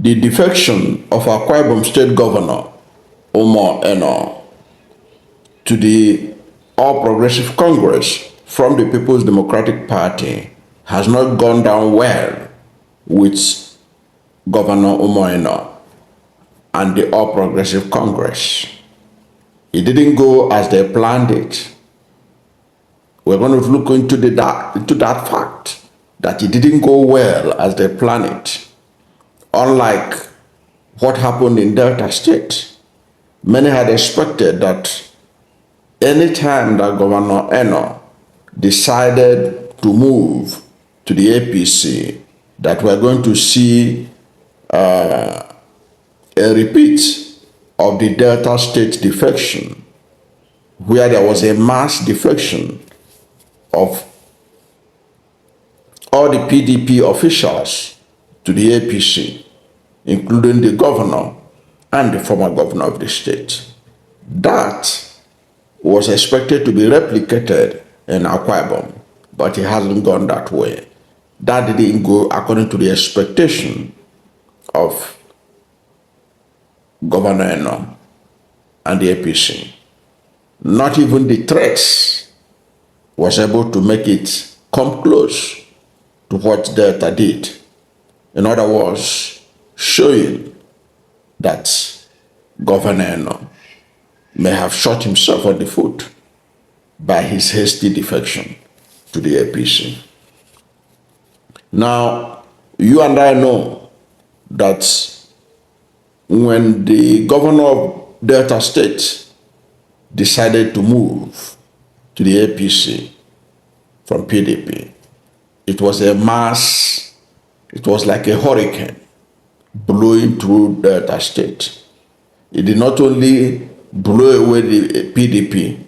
The defection of Akwa Ibom State Governor Umo Eno to the All Progressive Congress from the People's Democratic Party has not gone down well with Governor Umo Eno and the All Progressive Congress. It didn't go as they planned it. We're going to look into that fact that it didn't go well as they planned it. Unlike what happened in Delta State, many had expected that any time that Governor Eno decided to move to the APC, that we're going to see a repeat of the Delta State defection, where there was a mass defection of all the PDP officials to the APC, including the governor and the former governor of the state. That was expected to be replicated in Akwa Ibom, but it hasn't gone that way. That didn't go according to the expectation of Governor Eno and the APC. Not even the threats was able to make it come close to what Delta did. In other words, showing that Governor Eno may have shot himself on the foot by his hasty defection to the APC. Now, you and I know that when the governor of Delta State decided to move to the APC from PDP, it was a mass, it was like a hurricane blowing through Delta State. It did not only blow away the PDP,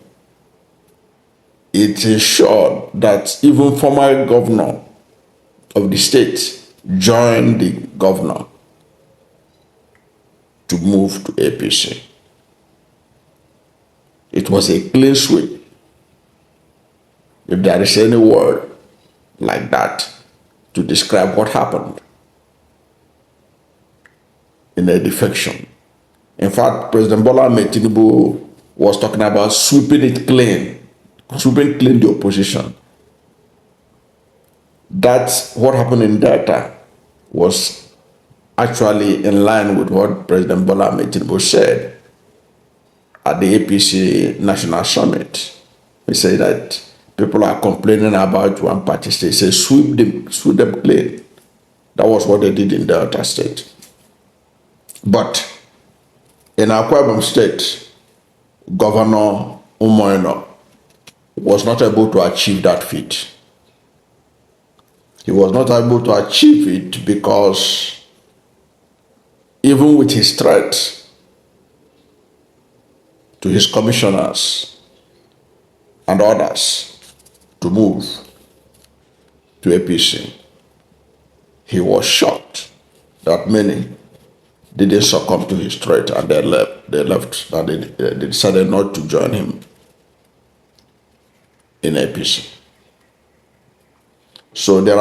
it ensured that even former governor of the state joined the governor to move to APC. It was a clean sweep, if there is any word like that to describe what happened in a defection. In fact, President Bola Ahmed Tinubu was talking about sweeping it clean, sweeping clean the opposition. That's what happened in Delta was actually in line with what President Bola Ahmed Tinubu said at the APC National Summit. He said that people are complaining about one party state. He said sweep them clean. That was what they did in Delta State. But in Akwa Ibom State, Governor Umo Eno was not able to achieve that feat. He was not able to achieve it because even with his threat to his commissioners and others to move to APC, he was shocked that many didn't succumb to his threat and they left and they decided not to join him in APC. So the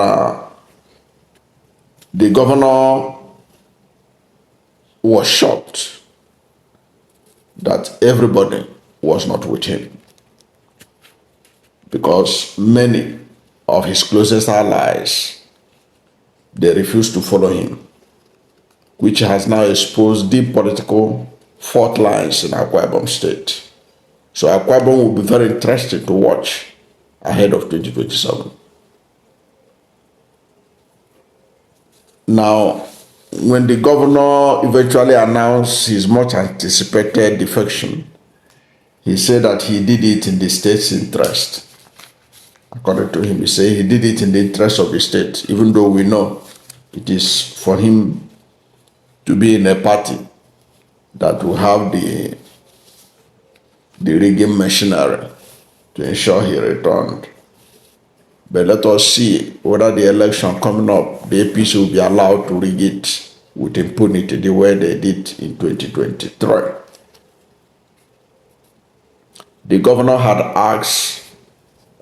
governor was shocked that everybody was not with him because many of his closest allies, they refused to follow him, which has now exposed deep political fault lines in Akwa Ibom State. So Akwa Ibom will be very interesting to watch ahead of 2027. Now, when the governor eventually announced his much anticipated defection, he said that he did it in the state's interest. According to him, he said he did it in the interest of the state, even though we know it is for him to be in a party that will have the rigging machinery to ensure he returned. But let us see whether the election coming up, the APC will be allowed to rig it with impunity the way they did in 2023. The governor had asked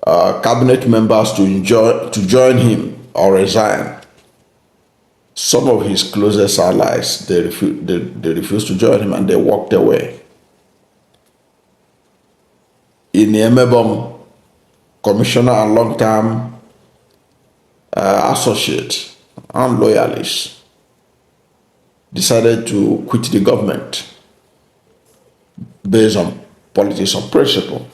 cabinet members to join him or resign. some of his closest allies, they refused to join him and they walked away. Ini Ememobong, commissioner and long-term associate and loyalist, decided to quit the government based on politics of principle.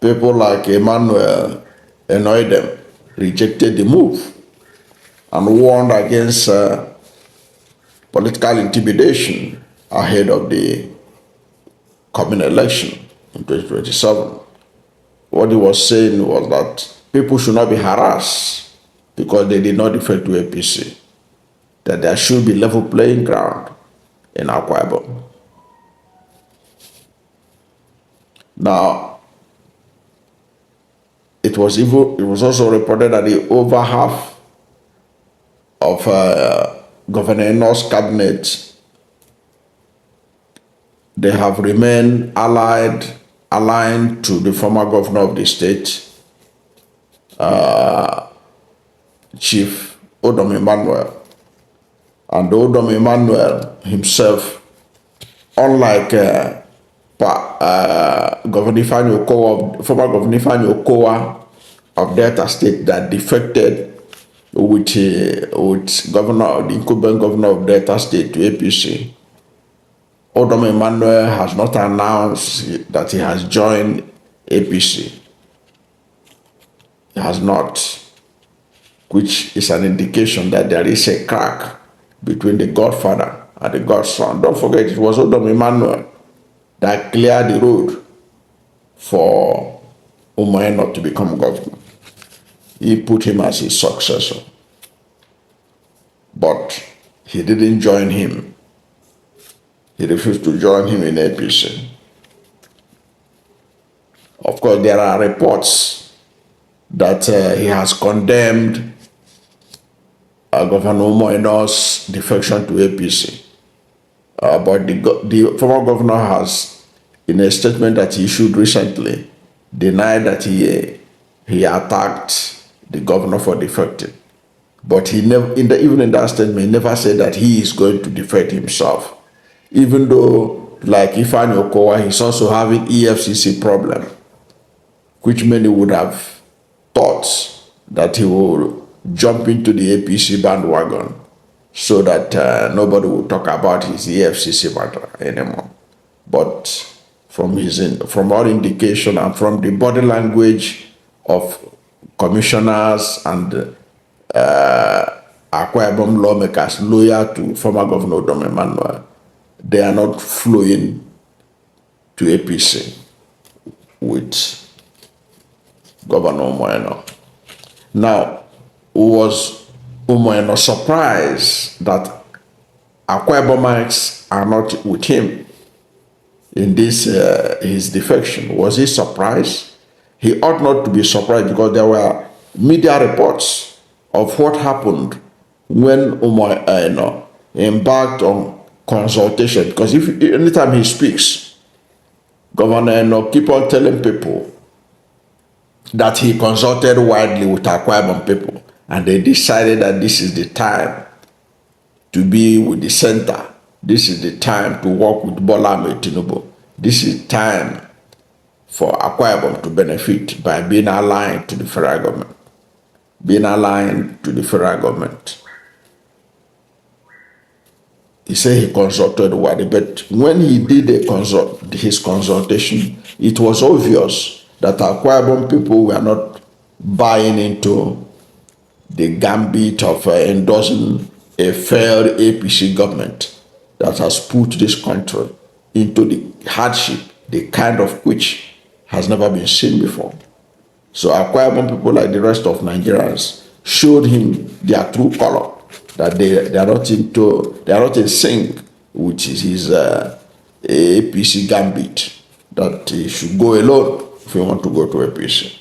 People like Emmanuel Enoidem rejected the move and warned against political intimidation ahead of the coming election in 2027. What he was saying was that people should not be harassed because they did not defect to APC, that there should be level playing ground in Akwa Ibom. Now, it was also reported that over half of Governor Eno's cabinet, they have remained aligned to the former governor of the state, Chief Udom Emmanuel. And Udom Emmanuel himself, unlike former Governor Ifeanyi Okowa of Delta State that defected with the incumbent governor of Delta State to APC, Udom Emmanuel has not announced that he has joined APC. He has not, which is an indication that there is a crack between the godfather and the godson. Don't forget, it was Udom Emmanuel that cleared the road for Umo Eno to become governor. He put him as his successor. But he didn't join him. He refused to join him in APC. Of course, there are reports that he has condemned Governor Umo Eno's defection to APC. But the former governor has, in a statement that he issued recently, denied that he attacked the governor for defecting. But he never, even in that statement, he never said that he is going to defect himself. Even though, like Ifeanyi Okowa, he's also having EFCC problem, which many would have thought that he will jump into the APC bandwagon so that nobody will talk about his EFCC matter anymore. But from all indication and from the body language of commissioners and Akwa Ibom lawmakers loyal to former Governor Udom Emmanuel, they are not flowing to APC with Governor Umo Eno. Now, was Umo Eno surprised that Akwa Ibomites are not with him in this his defection? Was he surprised? He ought not to be surprised because there were media reports of what happened when Umo Eno embarked on consultation. Because anytime he speaks, Governor Eno keep on telling people that he consulted widely with Akwa Ibom people, and they decided that this is the time to be with the center. This is the time to work with Bola Ahmed Tinubu. This is time for Akwa Ibom to benefit by being aligned to the federal government. Being aligned to the federal government. He said he consulted widely, but when he did his consultation, it was obvious that Akwa Ibom people were not buying into the gambit of endorsing a failed APC government that has put this country into the hardship, the kind of which has never been seen before. So Akwa Ibom people, like the rest of Nigerians, showed him their true color, that they are not in sync with his APC gambit, that he should go alone if he want to go to APC.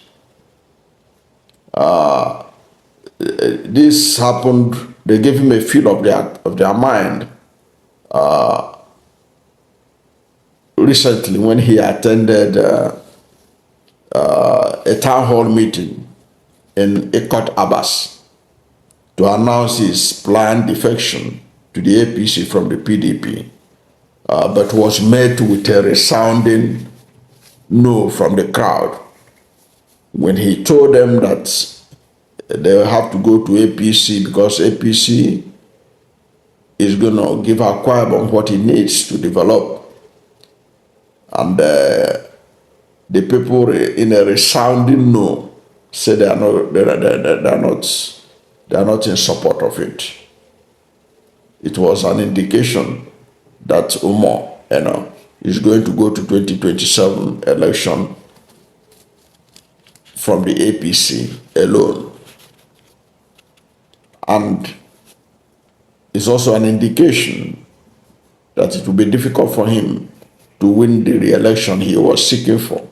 This happened. They gave him a feel of their mind recently when he attended a town hall meeting in Ikot Abbas, to announce his planned defection to the APC from the PDP, but was met with a resounding no from the crowd when he told them that they will have to go to APC because APC is going to give Akwa Ibom what he needs to develop. And the people in a resounding no say they are not in support of it. It was an indication that Umo Eno is going to go to 2027 election from the APC alone. And it's also an indication that it will be difficult for him to win the re-election he was seeking for,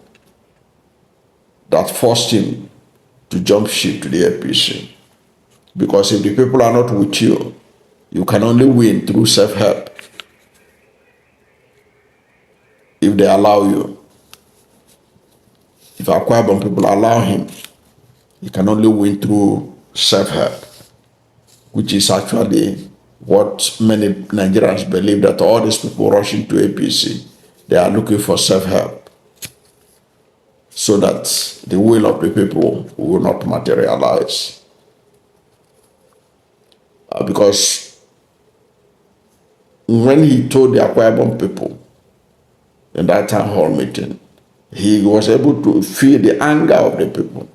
that forced him to jump ship to the APC. Because if the people are not with you, you can only win through self-help. If they allow you, if Akwa Ibom people allow him, he can only win through self-help, which is actually what many Nigerians believe, that all these people rushing to APC, they are looking for self-help so that the will of the people will not materialize. Because when he told the Akwa Ibom people in that town hall meeting, he was able to feel the anger of the people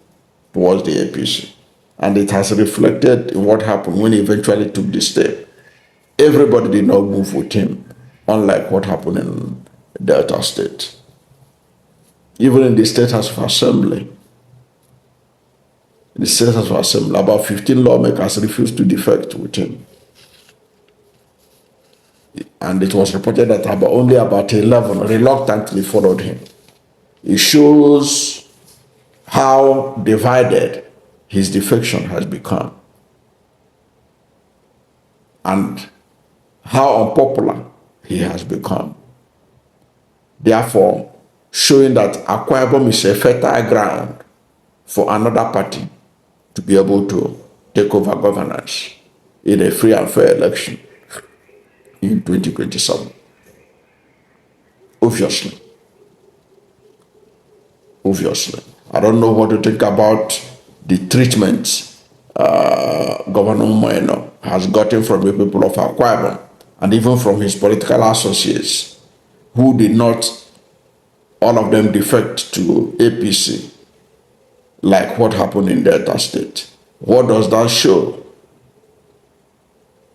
towards the APC. And it has reflected in what happened when he eventually took the step. Everybody did not move with him, unlike what happened in Delta State. Even in the State House of Assembly, about 15 lawmakers refused to defect with him. And it was reported that only about 11 reluctantly followed him. It shows how divided his defection has become and how unpopular he has become. Therefore, showing that Akwa Ibom is a fertile ground for another party to be able to take over governance in a free and fair election in 2027. Obviously. I don't know what to think about the treatment Governor Umo Eno has gotten from the people of Akwa Ibom and even from his political associates, who did not, all of them, defect to APC, like what happened in Delta State. What does that show?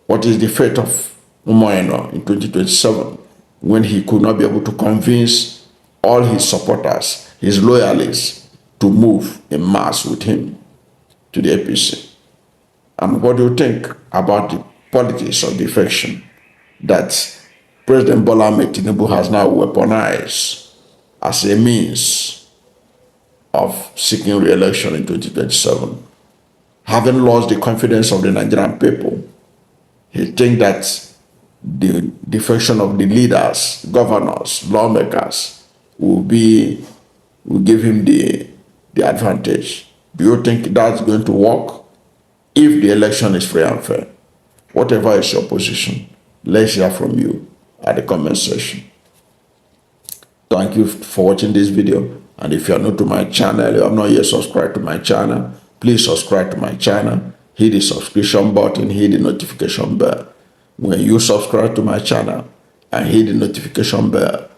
What is the fate of Umo Eno in 2027 when he could not be able to convince all his supporters, his loyalists, to move in mass with him to the APC? And what do you think about the politics of defection that President Bola Ahmed Tinubu has now weaponized as a means of seeking re-election in 2027? Having lost the confidence of the Nigerian people, he thinks that the defection of the leaders, governors, lawmakers will give him the advantage. Do you think that's going to work if the election is free and fair? Whatever is your position, let's hear from you at the comment section. Thank you for watching this video. And if you are new to my channel, you have not yet subscribed to my channel, please subscribe to my channel. Hit the subscription button, hit the notification bell. When you subscribe to my channel and hit the notification bell,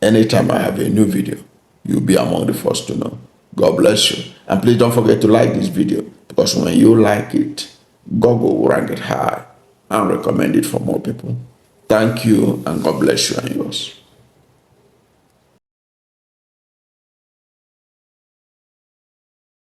anytime I have a new video, you'll be among the first to know. God bless you. And please don't forget to like this video, because when you like it, Google will rank it high and recommend it for more people. Thank you, and God bless you and yours.